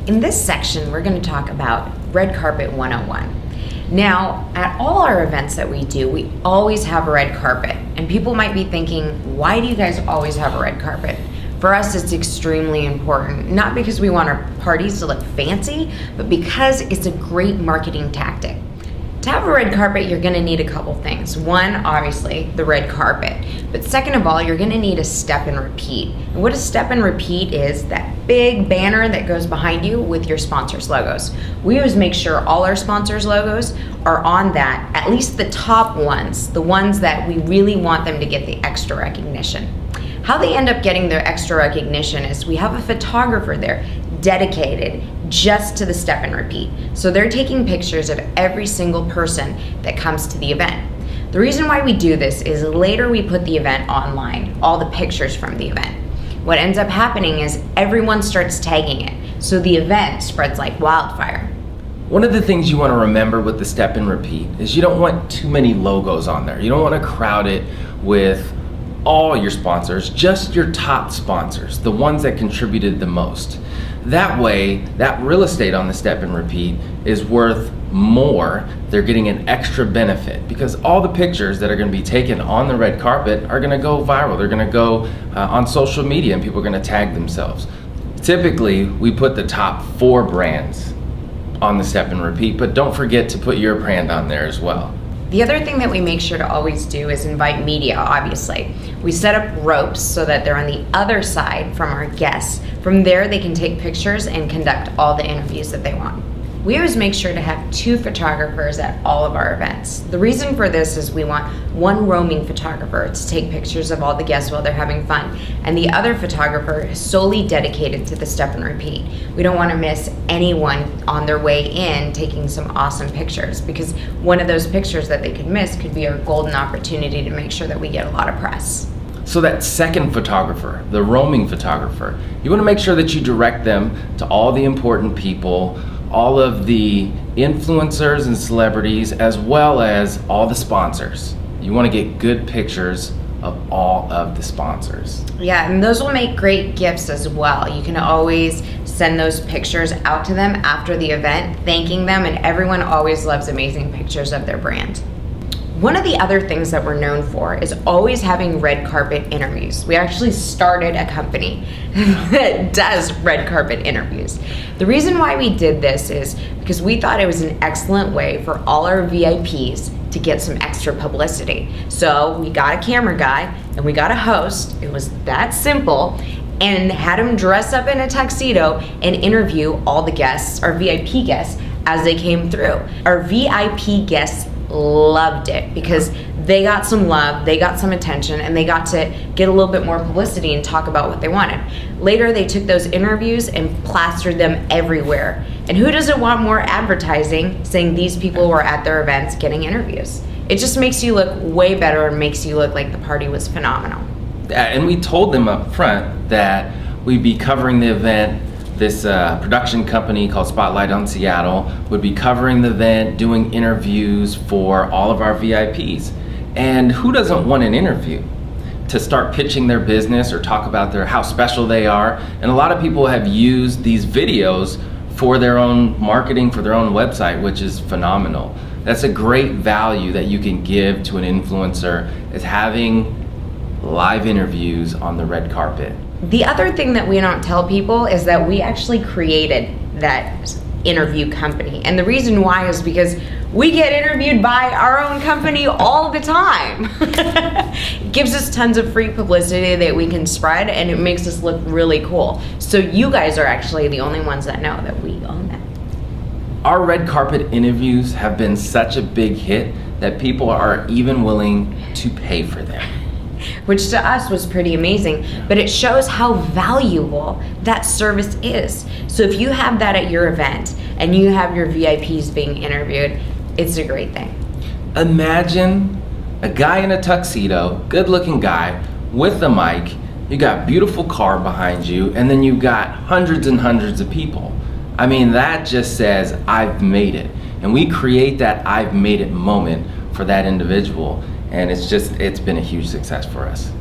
In this section, we're going to talk about Red Carpet 101. Now, at all our events that we do, we always have a red carpet. And people might be thinking, why do you guys always have a red carpet? For us, it's extremely important, not because we want our parties to look fancy, but because it's a great marketing tactic. To have a red carpet, you're gonna need a couple things. One, obviously, the red carpet. But second of all, you're gonna need a step and repeat. And what a step and repeat is that big banner that goes behind you with your sponsors' logos. We always make sure all our sponsors' logos are on that, at least the top ones, the ones that we really want them to get the extra recognition. How they end up getting their extra recognition is we have a photographer there dedicated just to the step and repeat. So they're taking pictures of every single person that comes to the event. The reason why we do this is later we put the event online, all the pictures from the event. What ends up happening is everyone starts tagging it, so the event spreads like wildfire. One of the things you want to remember with the step and repeat is you don't want too many logos on there. You don't want to crowd it with all your sponsors, just your top sponsors, the ones that contributed the most. That way, that real estate on the step and repeat is worth more. They're getting an extra benefit because all the pictures that are going to be taken on the red carpet are going to go viral. They're going to go on social media and people are going to tag themselves. Typically, we put the top 4 brands on the step and repeat, but don't forget to put your brand on there as well. The other thing that we make sure to always do is invite media, obviously. We set up ropes so that they're on the other side from our guests. From there, they can take pictures and conduct all the interviews that they want. We always make sure to have 2 photographers at all of our events. The reason for this is we want one roaming photographer to take pictures of all the guests while they're having fun, and the other photographer is solely dedicated to the step and repeat. We don't want to miss anyone on their way in taking some awesome pictures, because one of those pictures that they could miss could be our golden opportunity to make sure that we get a lot of press. So that second photographer, the roaming photographer, you want to make sure that you direct them to all the important people, all of the influencers and celebrities, as well as all the sponsors. You want to get good pictures of all of the sponsors. Yeah, and those will make great gifts as well. You can always send those pictures out to them after the event, thanking them, and everyone always loves amazing pictures of their brand. One of the other things that we're known for is always having red carpet interviews. We actually started a company that does red carpet interviews. The reason why we did this is because we thought it was an excellent way for all our VIPs to get some extra publicity. So we got a camera guy and we got a host. It was that simple, and had him dress up in a tuxedo and interview all the guests, our VIP guests, as they came through. Our VIP guests loved it because they got some love, they got some attention, and they got to get a little bit more publicity and talk about what they wanted. Later, they took those interviews and plastered them everywhere. And who doesn't want more advertising saying these people were at their events getting interviews? It just makes you look way better and makes you look like the party was phenomenal. And we told them up front that we'd be covering the event. This production company called Spotlight on Seattle would be covering the event, doing interviews for all of our VIPs. And who doesn't want an interview to start pitching their business or talk about how special they are? And a lot of people have used these videos for their own marketing, for their own website, which is phenomenal. That's a great value that you can give to an influencer, is having live interviews on the red carpet. The other thing that we don't tell people is that we actually created that interview company. And the reason why is because we get interviewed by our own company all the time. It gives us tons of free publicity that we can spread, and it makes us look really cool. So you guys are actually the only ones that know that we own that. Our red carpet interviews have been such a big hit that people are even willing to pay for them. Which to us was pretty amazing, but it shows how valuable that service is. So if you have that at your event and you have your VIPs being interviewed, it's a great thing. Imagine a guy in a tuxedo, good looking guy with a mic, you got a beautiful car behind you, and then you got hundreds and hundreds of people. I mean, that just says, I've made it. And we create that I've made it moment for that individual. And it's been a huge success for us.